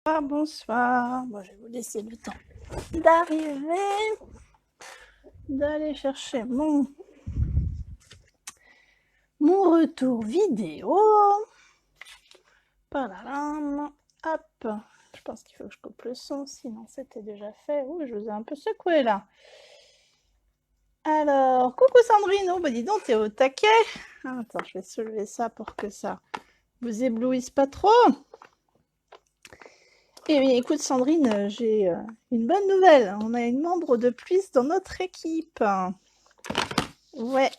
Bonsoir. Bon, je vais vous laisser le temps d'arriver, d'aller chercher mon retour vidéo. Palalam. Hop. Je pense qu'il faut que je coupe le son, sinon c'était déjà fait. Ouh, je vous ai un peu secoué là. Alors, coucou Sandrine. Oh, bah dis donc, t'es au taquet. Ah, attends, je vais soulever ça pour que ça vous éblouisse pas trop. Eh bien, écoute Sandrine, j'ai une bonne nouvelle. On a une membre de plus dans notre équipe. Ouais,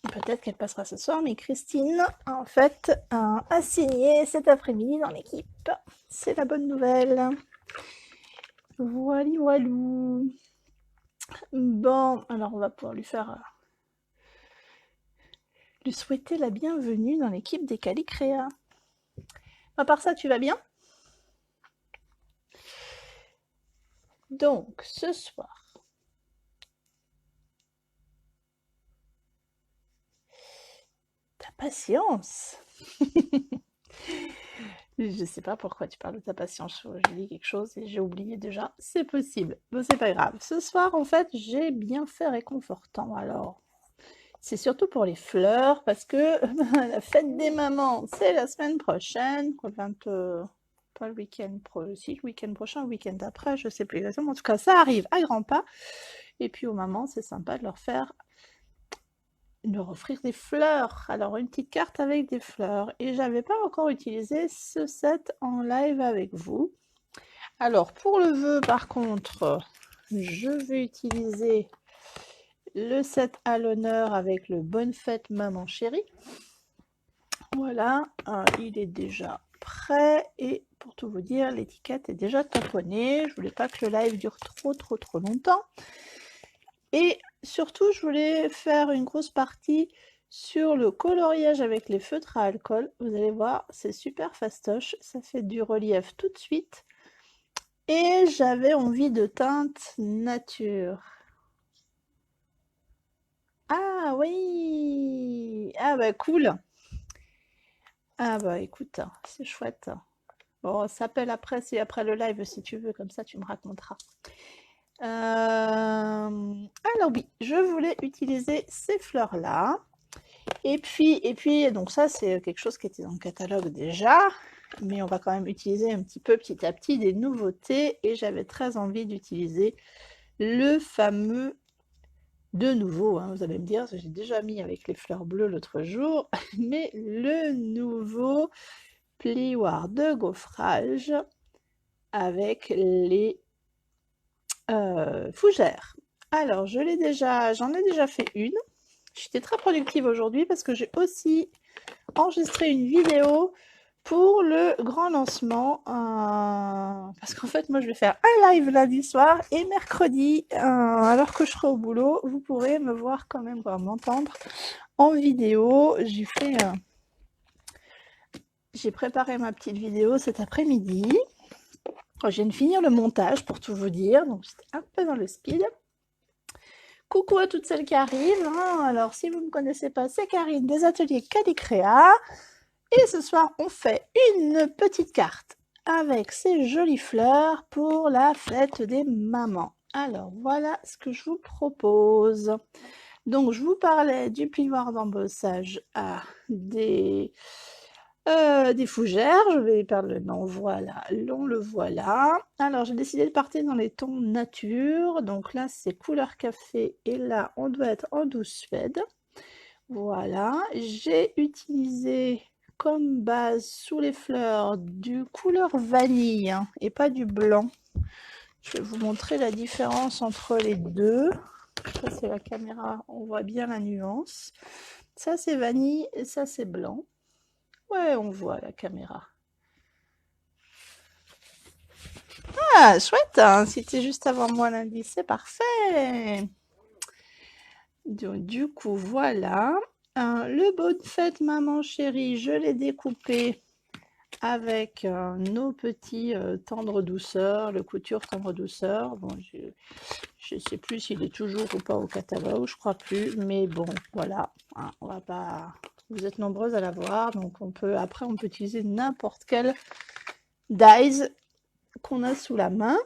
peut-être qu'elle passera ce soir, mais Christine, en fait, a signé cet après-midi dans l'équipe. C'est la bonne nouvelle. Voilou, voilou. Bon, alors on va pouvoir lui souhaiter la bienvenue dans l'équipe des Calicréa. À part ça, tu vas bien? Donc, ce soir, ta patience. Je sais pas pourquoi tu parles de ta patience. J'ai dit quelque chose et j'ai oublié déjà. C'est possible. Bon, c'est pas grave. Ce soir, en fait, j'ai bien fait réconfortant. Alors, c'est surtout pour les fleurs parce que la fête des mamans, c'est la semaine prochaine. Pas le week-end si, le week-end prochain, le week-end après, je sais plus exactement. En tout cas, ça arrive à grands pas. Et puis aux mamans, c'est sympa de leur offrir des fleurs. Alors, une petite carte avec des fleurs. Et j'avais pas encore utilisé ce set en live avec vous. Alors, pour le vœu, par contre, je vais utiliser le set à l'honneur avec le Bonne fête maman chérie. Voilà, il est déjà prêt. Et pour tout vous dire, l'étiquette est déjà tamponnée. Je voulais pas que le live dure trop longtemps. Et surtout, je voulais faire une grosse partie sur le coloriage avec les feutres à alcool. Vous allez voir, c'est super fastoche. Ça fait du relief tout de suite. Et j'avais envie de teinte nature. Ah oui! Ah bah cool! Ah bah écoute, c'est chouette. Bon, on s'appelle après, c'est après le live si tu veux, comme ça tu me raconteras. Alors oui, je voulais utiliser ces fleurs-là. Et puis, donc ça c'est quelque chose qui était dans le catalogue déjà, mais on va quand même utiliser un petit peu petit à petit des nouveautés. Et j'avais très envie d'utiliser le fameux, de nouveau, hein, vous allez me dire, j'ai déjà mis avec les fleurs bleues l'autre jour, mais le nouveau plioir de gaufrage avec les fougères. Alors, j'en ai déjà fait une. J'étais très productive aujourd'hui parce que j'ai aussi enregistré une vidéo pour le grand lancement. Parce qu'en fait, moi, je vais faire un live lundi soir et mercredi, alors que je serai au boulot, vous pourrez me voir quand même, m'entendre en vidéo. J'ai préparé ma petite vidéo cet après-midi. Je viens de finir le montage pour tout vous dire, donc j'étais un peu dans le speed. Coucou à toutes celles qui arrivent. Alors, si vous ne me connaissez pas, c'est Karine des ateliers Calicréa. Et ce soir, on fait une petite carte avec ces jolies fleurs pour la fête des mamans. Alors, voilà ce que je vous propose. Donc, je vous parlais du plioir d'embossage à des fougères. Je vais perdre le nom. Voilà, on le voilà. Alors, j'ai décidé de partir dans les tons nature. Donc là, c'est couleur café. Et là, on doit être en douce suède. Voilà. J'ai utilisé comme base sous les fleurs du couleur vanille, hein, et pas du blanc. Je vais vous montrer la différence entre les deux. Ça, c'est la caméra. On voit bien la nuance. Ça, c'est vanille et ça, c'est blanc. Ouais, on voit la caméra. Ah, chouette, hein, c'était juste avant moi lundi, c'est parfait. Donc, du coup, voilà. Le Bonne fête maman chérie, je l'ai découpé avec nos petits tendre douceur, le couture tendre douceur. Bon, je sais plus s'il est toujours ou pas au catalogue, je crois plus, mais bon, voilà, hein, on va pas. Vous êtes nombreuses à l'avoir, donc après on peut utiliser n'importe quel dies qu'on a sous la main.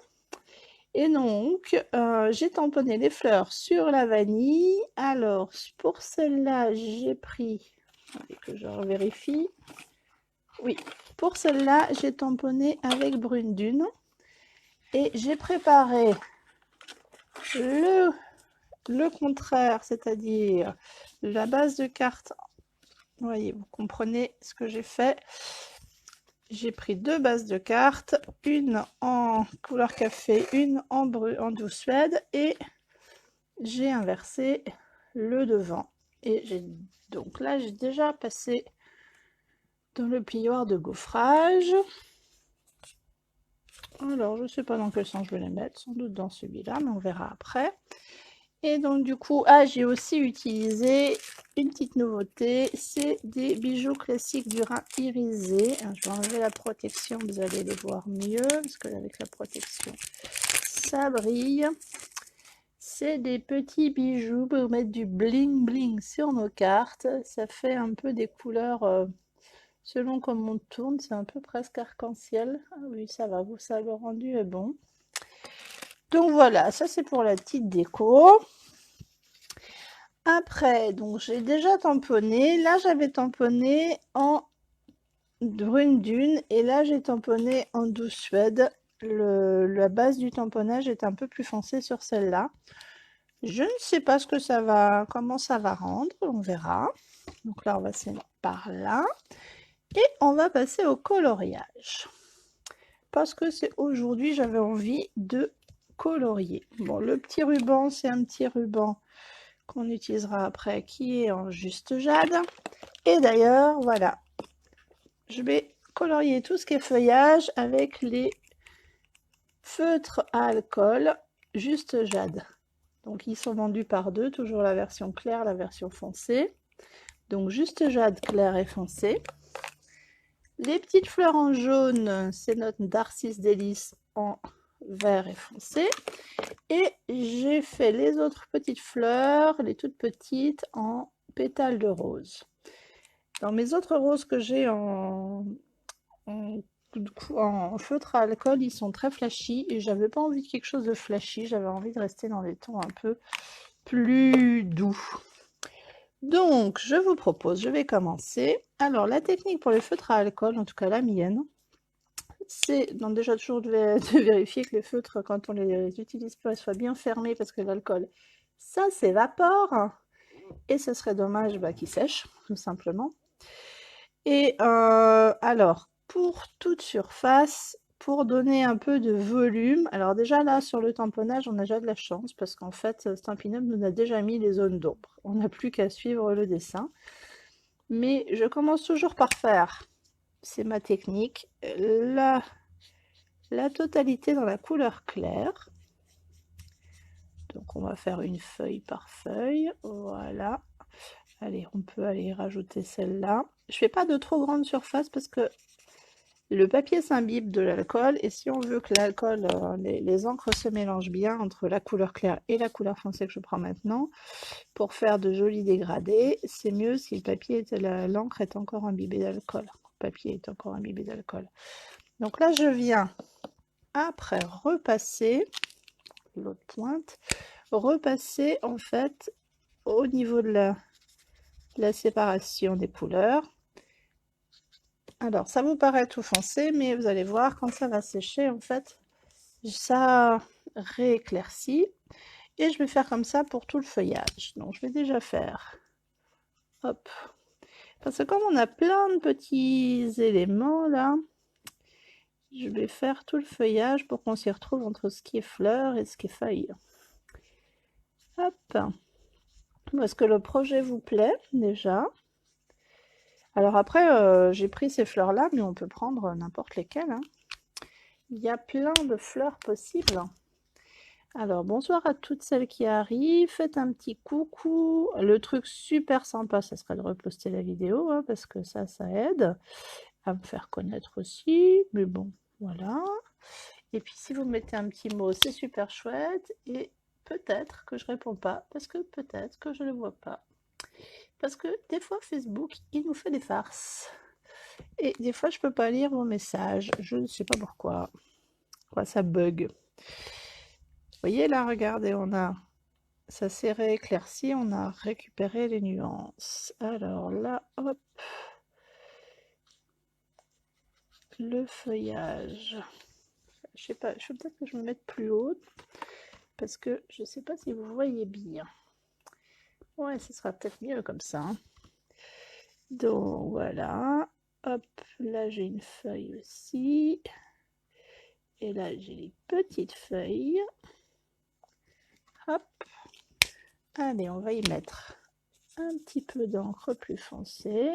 Et donc, j'ai tamponné les fleurs sur la vanille. Alors, pour celle-là, j'ai pris, que je vérifie. Oui, pour celle-là, j'ai tamponné avec Brune Dune. Et j'ai préparé le contraire, c'est-à-dire la base de carte. Vous voyez, vous comprenez ce que j'ai fait. J'ai pris 2 bases de cartes, une en couleur café, une en douce suède, et j'ai inversé le devant. Et donc là, j'ai déjà passé dans le plioir de gaufrage. Alors, je ne sais pas dans quel sens je vais les mettre, sans doute dans celui-là, mais on verra après. Et donc du coup, j'ai aussi utilisé une petite nouveauté, c'est des bijoux classiques du Rhin irisé. Je vais enlever la protection, vous allez les voir mieux, parce que avec la protection, ça brille. C'est des petits bijoux pour mettre du bling bling sur nos cartes. Ça fait un peu des couleurs, selon comme on tourne, c'est un peu presque arc-en-ciel. Ah oui, ça va, ça le rendu est bon. Donc voilà, ça c'est pour la petite déco. Après, donc j'ai déjà tamponné. Là, j'avais tamponné en Brune Dune et là, j'ai tamponné en douce suède. La base du tamponnage est un peu plus foncée sur celle-là. Je ne sais pas ce que ça va, comment ça va rendre, on verra. Donc là, on va se mettre par là. Et on va passer au coloriage. Parce que c'est aujourd'hui, j'avais envie de colorier. Bon, le petit ruban, c'est un petit ruban qu'on utilisera après, qui est en juste jade. Et d'ailleurs, voilà, je vais colorier tout ce qui est feuillage avec les feutres à alcool juste jade. Donc ils sont vendus par 2, toujours la version claire, la version foncée. Donc juste jade clair et foncé. Les petites fleurs en jaune, c'est notre Narcisse Délice en vert et foncé. Et j'ai fait les autres petites fleurs, les toutes petites, en pétales de rose. Dans mes autres roses que j'ai en feutre à alcool, ils sont très flashy et j'avais pas envie de quelque chose de flashy, j'avais envie de rester dans des tons un peu plus doux. Donc, je vous propose, je vais commencer. Alors, la technique pour les feutres à alcool, en tout cas la mienne, c'est donc déjà toujours de vérifier que les feutres, quand on les utilise pas, soient bien fermés parce que l'alcool, ça s'évapore et ce serait dommage qu'ils sèchent, tout simplement. Et alors, pour toute surface, pour donner un peu de volume, alors déjà là, sur le tamponnage, on a déjà de la chance parce qu'en fait, Stampin' Up nous a déjà mis les zones d'ombre. On n'a plus qu'à suivre le dessin. Mais je commence toujours par faire, c'est ma technique, la totalité dans la couleur claire. Donc on va faire une feuille par feuille, voilà. Allez, on peut aller rajouter celle-là. Je fais pas de trop grande surface parce que le papier s'imbibe de l'alcool et si on veut que l'alcool, les encres se mélangent bien entre la couleur claire et la couleur foncée que je prends maintenant, pour faire de jolis dégradés, c'est mieux si le papier, l'encre est encore imbibée d'alcool. Le papier est encore imbibé d'alcool. Donc là, je viens après repasser l'autre pointe, repasser en fait au niveau de la séparation des couleurs. Alors, ça vous paraît tout foncé, mais vous allez voir, quand ça va sécher, en fait, ça rééclaircit. Et je vais faire comme ça pour tout le feuillage. Donc, je vais déjà faire, hop, parce que comme on a plein de petits éléments là, je vais faire tout le feuillage pour qu'on s'y retrouve entre ce qui est fleurs et ce qui est feuilles. Hop. Est-ce que le projet vous plaît déjà? Alors après, j'ai pris ces fleurs-là, mais on peut prendre n'importe lesquelles, hein. Il y a plein de fleurs possibles. Alors, bonsoir à toutes celles qui arrivent. Faites un petit coucou. Le truc super sympa, ça serait de reposter la vidéo, hein, parce que ça aide à me faire connaître aussi. Mais bon, voilà. Et puis, si vous mettez un petit mot, c'est super chouette. Et peut-être que je réponds pas, parce que peut-être que je ne le vois pas. Parce que des fois, Facebook, il nous fait des farces. Et des fois, je peux pas lire vos messages. Je ne sais pas pourquoi. Quoi, ça bug. Vous voyez là, regardez, ça s'est rééclairci, on a récupéré les nuances. Alors là, hop, le feuillage. Je sais pas, je vais peut-être que je me mette plus haute parce que je sais pas si vous voyez bien. Ouais, ce sera peut-être mieux comme ça, hein. Donc voilà, hop, là j'ai une feuille aussi. Et là j'ai les petites feuilles. Hop. Allez, on va y mettre un petit peu d'encre plus foncée.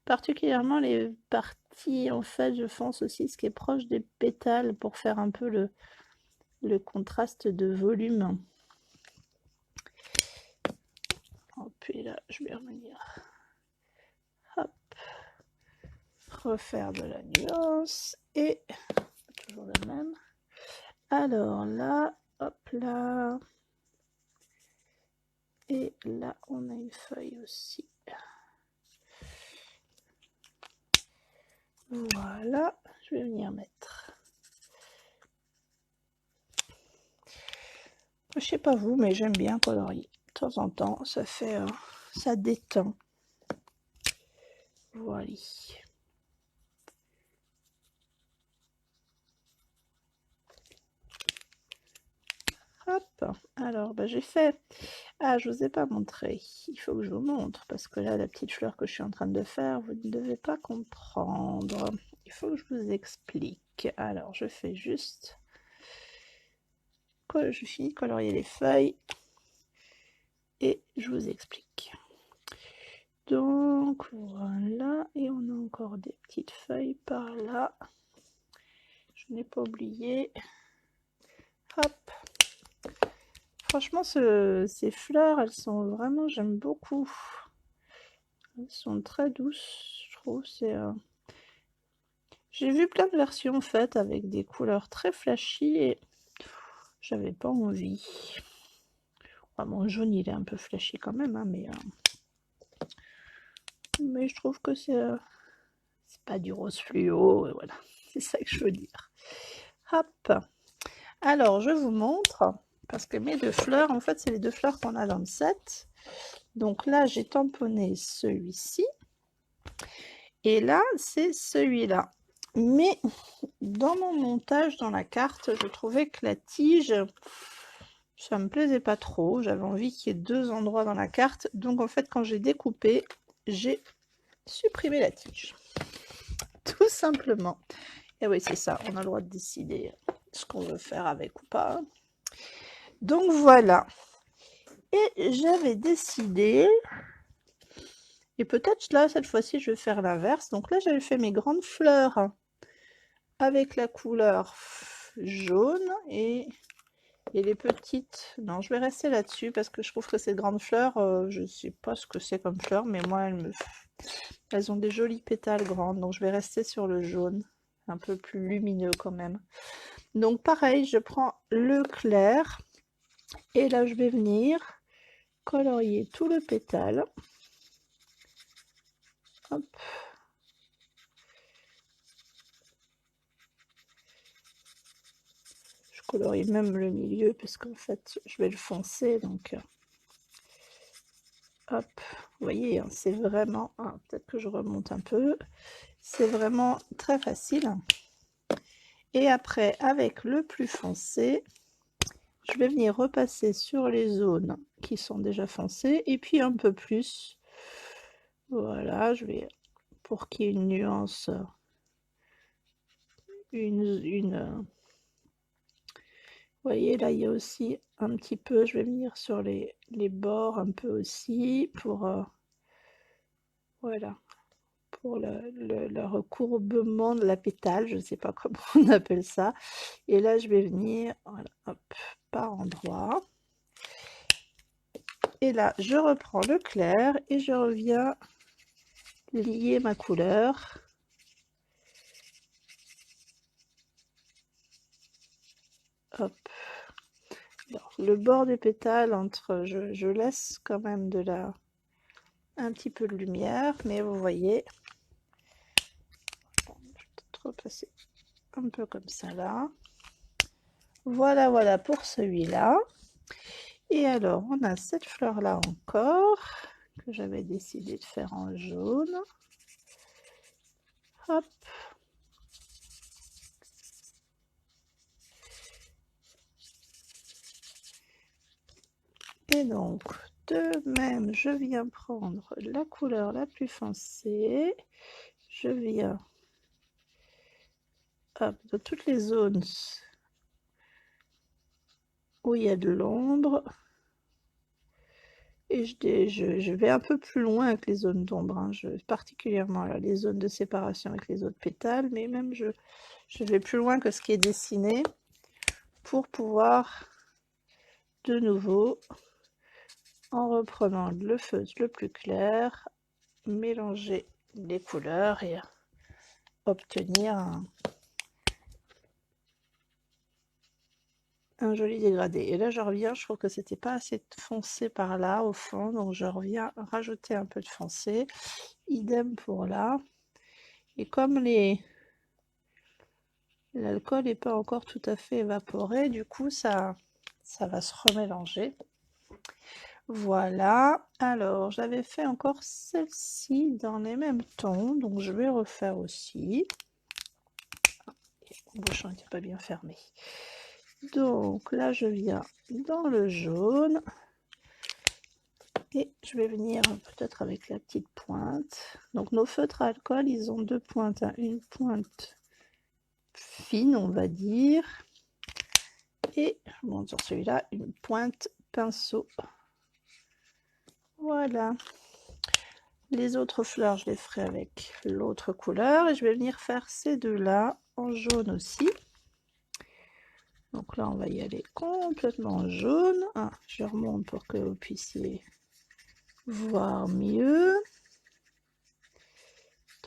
Particulièrement les parties, en fait, je fonce aussi ce qui est proche des pétales pour faire un peu le contraste de volume. Oh, puis là, je vais revenir. Hop. Refaire de la nuance. Et toujours la même. Alors là, hop là. Et là, on a une feuille aussi. Voilà, je vais venir mettre. Je sais pas vous, mais j'aime bien colorier. De temps en temps, ça fait, ça détend. Voilà. Hop, alors j'ai fait. Ah, je vous ai pas montré. Il faut que je vous montre parce que là, la petite fleur que je suis en train de faire, vous ne devez pas comprendre. Il faut que je vous explique. Alors, je fais juste. Je finis de colorier les feuilles et je vous explique. Donc voilà, et on a encore des petites feuilles par là. Je n'ai pas oublié. Hop. Franchement, ces fleurs, elles sont vraiment, j'aime beaucoup. Elles sont très douces, je trouve. J'ai vu plein de versions faites avec des couleurs très flashy et j'avais pas envie. Ah, mon jaune, il est un peu flashy quand même, hein, mais je trouve que c'est pas du rose fluo, et voilà, c'est ça que je veux dire. Hop. Alors, je vous montre, parce que mes deux fleurs, en fait, c'est les deux fleurs qu'on a dans le set. Donc là, j'ai tamponné celui-ci. Et là, c'est celui-là. Mais dans mon montage, dans la carte, je trouvais que la tige, ça me plaisait pas trop. J'avais envie qu'il y ait deux endroits dans la carte. Donc en fait, quand j'ai découpé, j'ai supprimé la tige. Tout simplement. Et oui, c'est ça, on a le droit de décider ce qu'on veut faire avec ou pas. Donc voilà. Et j'avais décidé, et peut-être là, cette fois-ci, je vais faire l'inverse. Donc là, j'avais fait mes grandes fleurs avec la couleur jaune et les petites. Non, je vais rester là-dessus parce que je trouve que ces grandes fleurs, je sais pas ce que c'est comme fleur, mais moi, elles ont des jolis pétales grandes. Donc je vais rester sur le jaune, un peu plus lumineux quand même. Donc pareil, je prends le clair et là, je vais venir colorier tout le pétale. Hop. Je colorie même le milieu parce qu'en fait, je vais le foncer. Donc, hop, vous voyez, hein, c'est vraiment... Ah, peut-être que je remonte un peu. C'est vraiment très facile. Et après, avec le plus foncé, je vais venir repasser sur les zones qui sont déjà foncées et puis un peu plus. Voilà, je vais, pour qu'il y ait une nuance, vous voyez, là, il y a aussi un petit peu, je vais venir sur les bords un peu aussi pour, voilà, pour le recourbement de la pétale, je ne sais pas comment on appelle ça. Et là, je vais venir, voilà, hop, par endroit. Et là, je reprends le clair et je reviens lier ma couleur. Hop. Alors, le bord des pétales, je laisse quand même un petit peu de lumière, mais vous voyez, je vais peut-être repasser un peu comme ça là. Voilà, voilà pour celui-là. Et alors, on a cette fleur-là encore, que j'avais décidé de faire en jaune. Hop. Et donc, de même, je viens prendre la couleur la plus foncée. Je viens, hop, dans toutes les zones où il y a de l'ombre. Et je vais un peu plus loin avec les zones d'ombre, hein. Particulièrement là, les zones de séparation avec les autres pétales, mais même je vais plus loin que ce qui est dessiné pour pouvoir de nouveau, en reprenant le feutre le plus clair, mélanger les couleurs et obtenir un joli dégradé. Et là je reviens, je trouve que c'était pas assez foncé par là au fond, donc je reviens rajouter un peu de foncé. Idem pour là. Et comme l'alcool n'est pas encore tout à fait évaporé, du coup ça va se remélanger. Voilà, alors j'avais fait encore celle-ci dans les mêmes tons, donc je vais refaire aussi. Mon bouchon n'était pas bien fermé. Donc là je viens dans le jaune et je vais venir peut-être avec la petite pointe. Donc nos feutres à alcool, ils ont deux pointes, hein. Une pointe fine on va dire, et bon, sur celui-là une pointe pinceau. Voilà. Les autres fleurs, je les ferai avec l'autre couleur. Et je vais venir faire ces deux-là en jaune aussi. Donc là, on va y aller complètement en jaune. Ah, je remonte pour que vous puissiez voir mieux.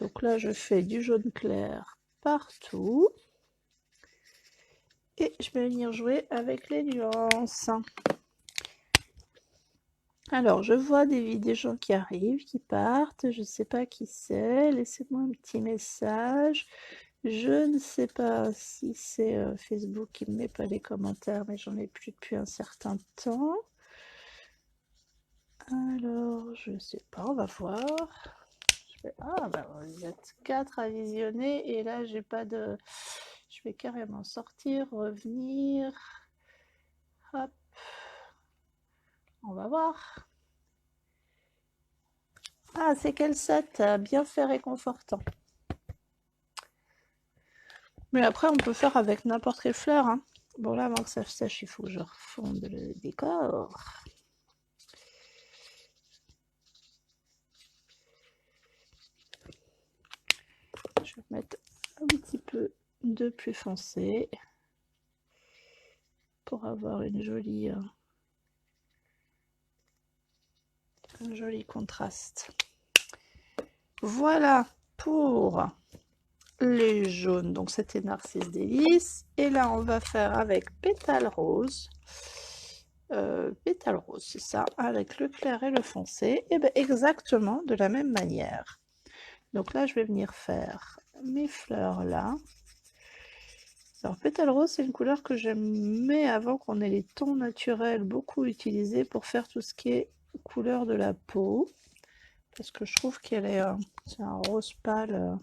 Donc là, je fais du jaune clair partout. Et je vais venir jouer avec les nuances. Alors, je vois des gens qui arrivent, qui partent. Je ne sais pas qui c'est. Laissez-moi un petit message. Je ne sais pas si c'est Facebook qui ne met pas les commentaires, mais j'en ai plus depuis un certain temps. Alors, je ne sais pas, on va voir. Ah, bah, vous êtes 4 à visionner, et là, j'ai pas de... Je vais carrément sortir, revenir. Hop. On va voir. Ah, c'est quel set? Bien fait réconfortant. Mais après, on peut faire avec n'importe quelle fleur, hein. Bon, là, avant que ça sèche, il faut que je refonde le décor. Je vais mettre un petit peu de plus foncé pour avoir un joli contraste. Voilà pour les jaunes. Donc c'était Narcisse Délice. Et là, on va faire avec pétale rose. Pétale rose, c'est ça, avec le clair et le foncé. Et bien exactement de la même manière. Donc là, je vais venir faire mes fleurs là. Alors pétale rose, c'est une couleur que j'aimais avant qu'on ait les tons naturels beaucoup utilisés pour faire tout ce qui est couleur de la peau, parce que je trouve qu'elle est c'est un rose pâle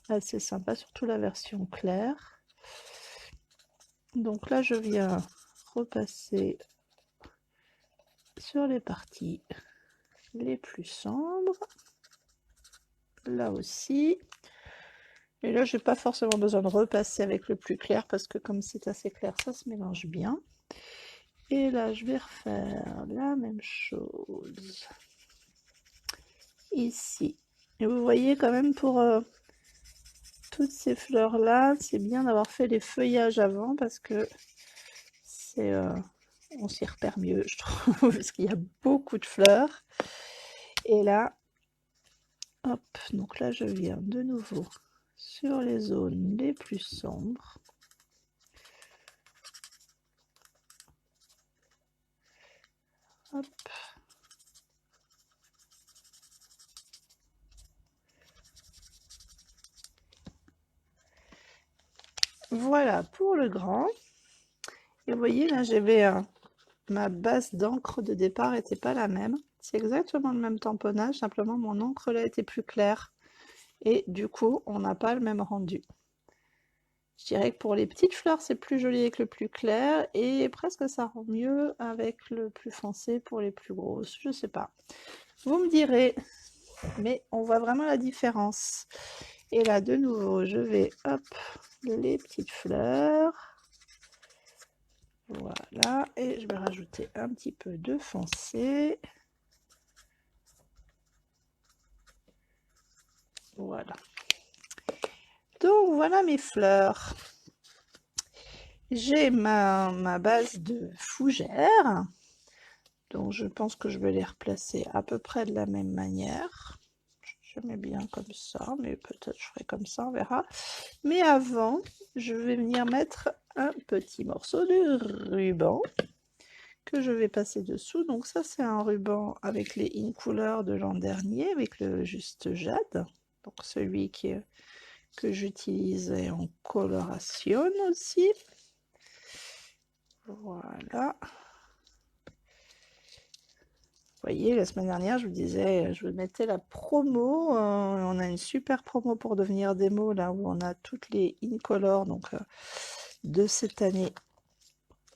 assez sympa, surtout la version claire. Donc là je viens repasser sur les parties les plus sombres, là aussi. Et là, j'ai pas forcément besoin de repasser avec le plus clair parce que comme c'est assez clair, ça se mélange bien. Et là, je vais refaire la même chose ici. Et vous voyez quand même pour toutes ces fleurs-là, c'est bien d'avoir fait les feuillages avant parce que c'est on s'y repère mieux, je trouve, parce qu'il y a beaucoup de fleurs. Et là, hop, donc là, je viens de nouveau sur les zones les plus sombres. Hop. Voilà pour le grand. Et vous voyez, là, j'avais ma base d'encre de départ n'était pas la même. C'est exactement le même tamponnage, simplement mon encre là était plus claire. Et du coup, on n'a pas le même rendu. Je dirais que pour les petites fleurs, c'est plus joli avec le plus clair et presque ça rend mieux avec le plus foncé pour les plus grosses. Je sais pas. Vous me direz, mais on voit vraiment la différence. Et là, de nouveau, je vais, hop, les petites fleurs. Voilà, et je vais rajouter un petit peu de foncé. Voilà. Donc, voilà mes fleurs. J'ai ma base de fougères. Donc, je pense que je vais les replacer à peu près de la même manière. Je mets bien comme ça, mais peut-être je ferai comme ça, on verra. Mais avant, je vais venir mettre un petit morceau de ruban que je vais passer dessous. Donc ça, c'est un ruban avec les in couleurs de l'an dernier, avec le juste jade. Donc celui que j'utilise en coloration aussi. Voilà. Vous voyez, la semaine dernière, je vous disais, je vous mettais la promo. On a une super promo pour devenir démo, là où on a toutes les in-color de cette année.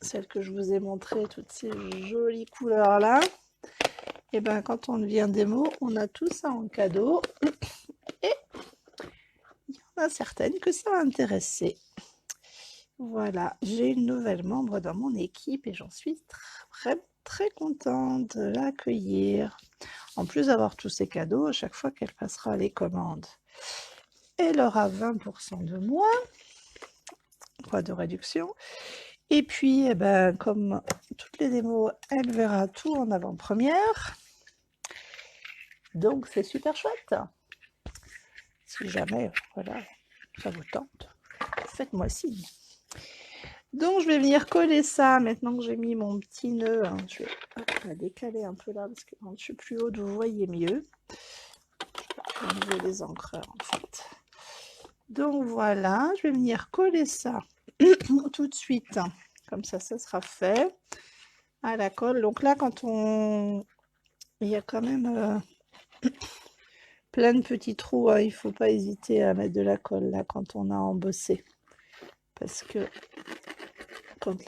Celles que je vous ai montrées, toutes ces jolies couleurs-là. Et bien, quand on devient démo, on a tout ça en cadeau. Et il y en a certaines que ça va intéresser. Voilà, j'ai une nouvelle membre dans mon équipe et j'en suis très contente de l'accueillir. En plus d'avoir tous ces cadeaux, à chaque fois qu'elle passera les commandes, elle aura 20% de moins, quoi, de réduction. Et puis, eh ben, comme toutes les démos, elle verra tout en avant-première. Donc, c'est super chouette. Si jamais, voilà, ça vous tente, faites-moi signe. Donc, je vais venir coller ça maintenant que j'ai mis mon petit nœud. Je vais la décaler un peu là parce que quand je suis plus haute, vous voyez mieux. Au niveau des encreurs, en fait. Donc, voilà, je vais venir coller ça tout de suite. Comme ça sera fait à la colle. Donc là, il y a quand même plein de petits trous. Il ne faut pas hésiter à mettre de la colle là quand on a embossé. Parce que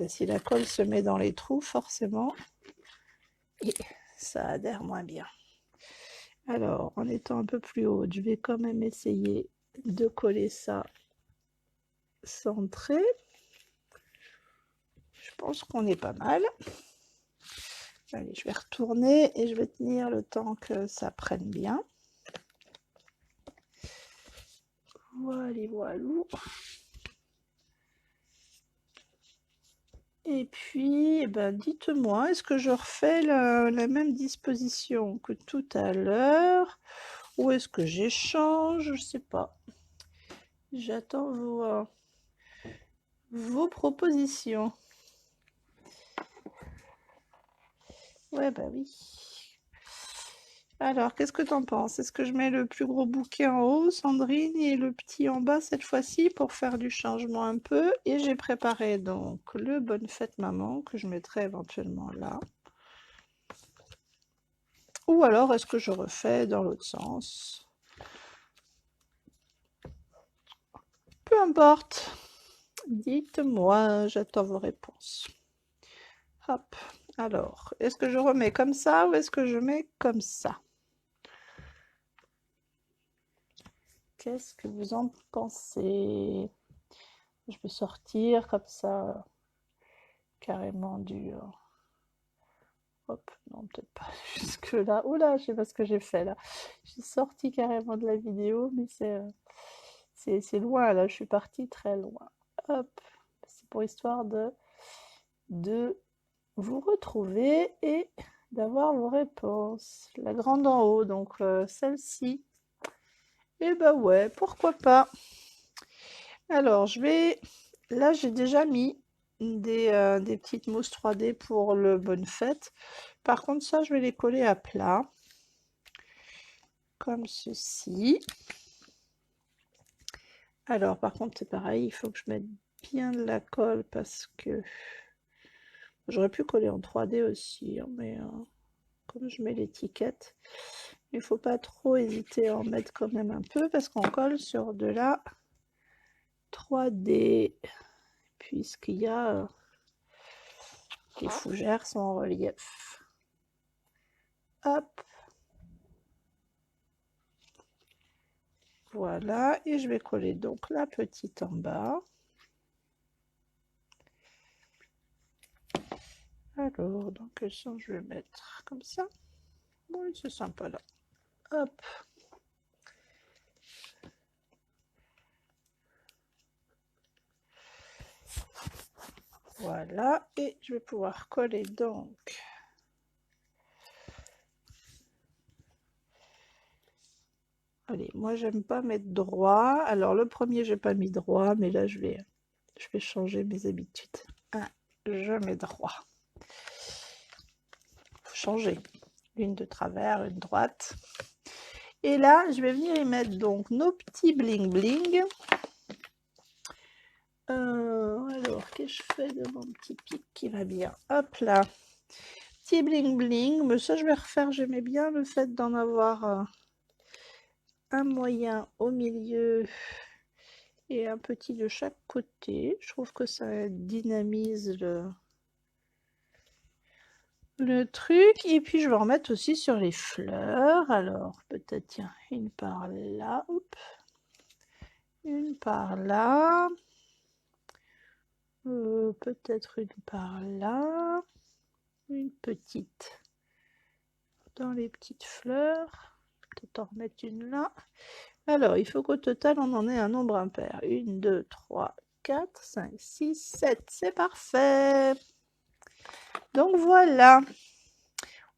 si la colle se met dans les trous, forcément, et ça adhère moins bien. Alors, en étant un peu plus haute, je vais quand même essayer de coller ça centré. Je pense qu'on est pas mal. Allez, je vais retourner et je vais tenir le temps que ça prenne bien. Voilà, voilà. Et puis, eh ben, dites-moi, est-ce que je refais la même disposition que tout à l'heure ou est-ce que j'échange? Je ne sais pas. J'attends vos propositions. Ouais, bah oui. Alors, qu'est-ce que t'en penses? Est-ce que je mets le plus gros bouquet en haut, Sandrine, et le petit en bas cette fois-ci pour faire du changement un peu? Et j'ai préparé donc le Bonne Fête Maman que je mettrai éventuellement là. Ou alors, est-ce que je refais dans l'autre sens? Peu importe. Dites-moi, j'attends vos réponses. Hop. Alors, est-ce que je remets comme ça ou est-ce que je mets comme ça? Qu'est-ce que vous en pensez? Je peux sortir comme ça, carrément du... Hop, non, peut-être pas jusque là. Oh là, je sais pas ce que j'ai fait là. J'ai sorti carrément de la vidéo, mais c'est loin là. Je suis partie très loin. Hop, c'est pour histoire de vous retrouver et d'avoir vos réponses. La grande en haut, donc celle-ci. Et bah ouais, pourquoi pas. Alors, là, j'ai déjà mis des petites mousses 3D pour le Bonne Fête. Par contre, ça, je vais les coller à plat. Comme ceci. Alors, par contre, c'est pareil, il faut que je mette bien de la colle parce que J'aurais pu coller en 3D aussi, hein, mais comme je mets l'étiquette, il ne faut pas trop hésiter à en mettre quand même un peu parce qu'on colle sur de la 3D, puisqu'il y a les fougères sont en relief. Hop. Voilà, et je vais coller donc la petite en bas. Alors, dans quel sens je vais mettre? Comme ça? Oui, c'est sympa là. Hop. Voilà, et je vais pouvoir coller donc. Allez, moi j'aime pas mettre droit. Alors le premier, j'ai pas mis droit, mais là je vais changer mes habitudes. Je mets droit. Faut changer. Une de travers, une droite. Et là, je vais venir y mettre donc nos petits bling bling. Alors, qu'est-ce que je fais de mon petit pic qui va bien? Hop là. Petit bling bling. Mais ça, je vais refaire. J'aimais bien le fait d'en avoir un moyen au milieu et un petit de chaque côté. Je trouve que ça dynamise le truc. Et puis, je vais en mettre aussi sur les fleurs. Alors, peut-être, tiens, une par là. Oups. Une par là. Peut-être une par là. Une petite dans les petites fleurs. Peut-être en remettre une là. Alors, il faut qu'au total, on en ait un nombre impair. 1, 2, 3, 4, 5, 6, 7. C'est parfait. Donc voilà.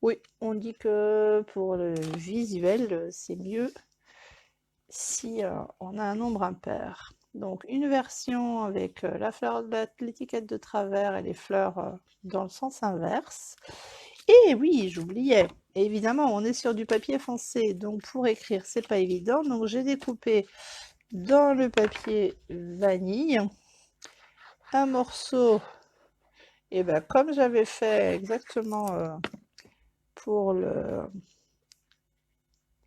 Oui, on dit que pour le visuel, c'est mieux si on a un nombre impair. Donc une version avec la fleur, l'étiquette de travers et les fleurs dans le sens inverse. Et oui, j'oubliais, évidemment, on est sur du papier foncé, donc pour écrire, c'est pas évident. Donc j'ai découpé dans le papier vanille un morceau, et ben comme j'avais fait exactement pour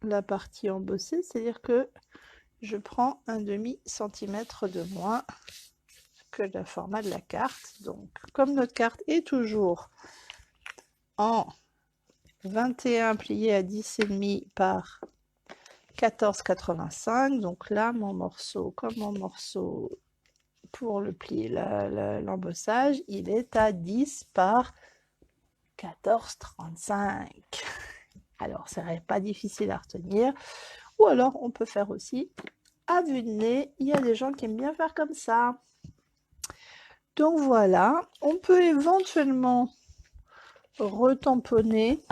la partie embossée, c'est-à-dire que je prends un demi-centimètre de moins que le format de la carte. Donc, comme notre carte est toujours en 21 plié à 10,5 par 14,85, donc là, mon morceau, comme mon morceau pour le pli, l'embossage, il est à 10 par 14,35. Alors, ce serait pas difficile à retenir. Ou alors, on peut faire aussi à vue de nez. Il y a des gens qui aiment bien faire comme ça. Donc voilà, on peut éventuellement retamponner,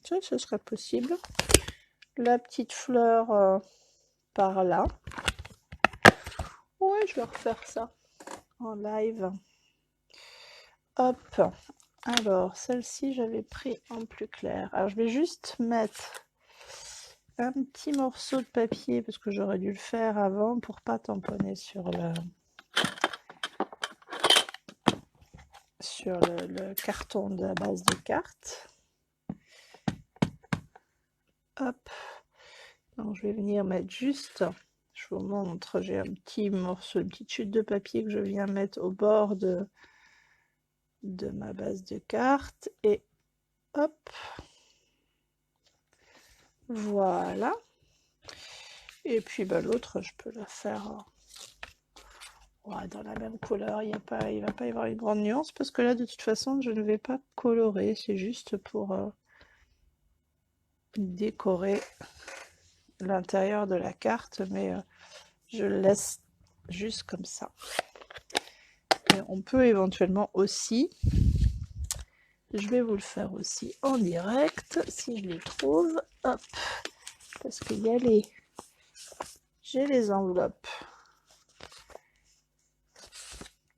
ça, ce serait possible, la petite fleur par là. Ouais, je vais refaire ça en live. Hop, alors celle-ci j'avais pris en plus clair. Alors je vais juste mettre un petit morceau de papier parce que j'aurais dû le faire avant pour pas tamponner sur le carton de la base de carte. Hop, donc je vais venir mettre juste, je vous montre, j'ai un petit morceau, une petite chute de papier que je viens mettre au bord de ma base de carte et hop, voilà. Et puis bah, l'autre, je peux la faire dans la même couleur, il va pas y avoir une grande nuance parce que là de toute façon je ne vais pas colorer, c'est juste pour décorer l'intérieur de la carte, mais je le laisse juste comme ça. Et on peut éventuellement aussi, je vais vous le faire aussi en direct si je les trouve, hop, parce qu'il y a j'ai les enveloppes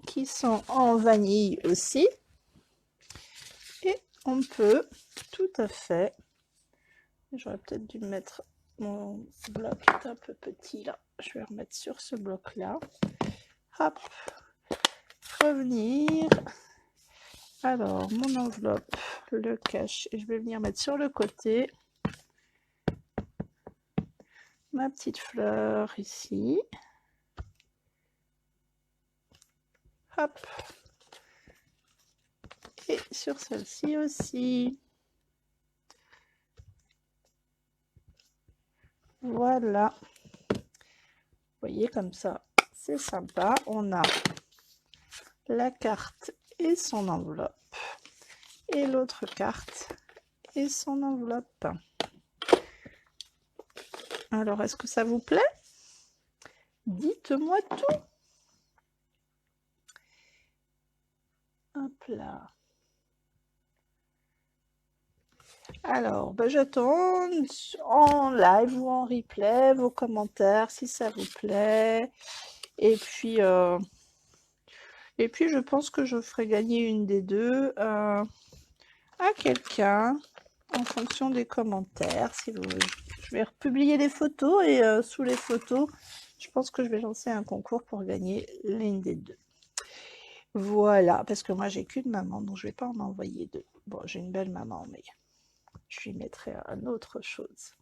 qui sont en vanille aussi, et on peut tout à fait, j'aurais peut-être dû mettre, mon bloc est un peu petit là, je vais remettre sur ce bloc là, hop, revenir Alors, mon enveloppe, le cache, et je vais venir mettre sur le côté ma petite fleur ici. Hop. Et sur celle-ci aussi. Voilà. Vous voyez, comme ça, c'est sympa. On a la carte et son enveloppe. Et l'autre carte et son enveloppe. Alors, est-ce que ça vous plaît? Dites-moi tout. Hop là. Alors, j'attends en live ou en replay vos commentaires si ça vous plaît. Et puis je pense que je ferai gagner une des deux à quelqu'un en fonction des commentaires. Si vous... Je vais republier les photos et sous les photos, je pense que je vais lancer un concours pour gagner l'une des deux. Voilà, parce que moi j'ai qu'une maman, donc je vais pas en envoyer deux. Bon, j'ai une belle maman, mais je lui mettrai un autre chose.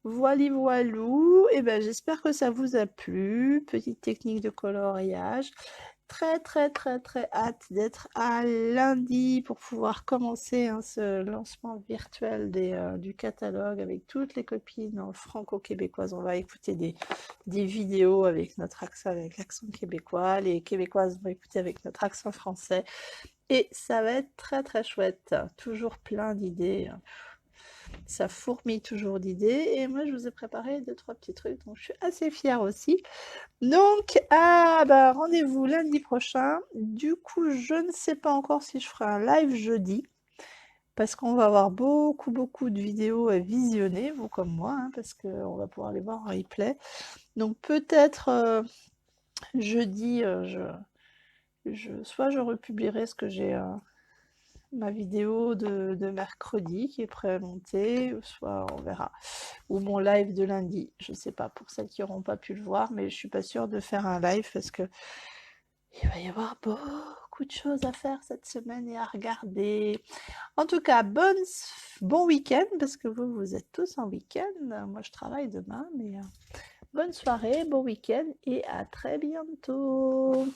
Voilà, voilou. Et ben j'espère que ça vous a plu. Petite technique de coloriage. Très hâte d'être à lundi pour pouvoir commencer ce lancement virtuel du catalogue avec toutes les copines franco-québécoises. On va écouter des vidéos avec notre accent, avec l'accent québécois. Les québécoises vont écouter avec notre accent français. Et ça va être très chouette. Toujours plein d'idées. Ça fourmille toujours d'idées. Et moi, je vous ai préparé 2-3 petits trucs, donc je suis assez fière aussi. Donc, rendez-vous lundi prochain. Du coup, je ne sais pas encore si je ferai un live jeudi, parce qu'on va avoir beaucoup de vidéos à visionner, vous comme moi, hein, parce qu'on va pouvoir les voir en replay. Donc peut-être jeudi, soit je republierai ce que j'ai... ma vidéo de mercredi qui est prémontée, soit on verra. Ou mon live de lundi, je sais pas, pour celles qui n'auront pas pu le voir, mais je suis pas sûre de faire un live parce que il va y avoir beaucoup de choses à faire cette semaine et à regarder. En tout cas, bon week-end, parce que vous êtes tous en week-end. Moi, je travaille demain, mais bonne soirée, bon week-end et à très bientôt.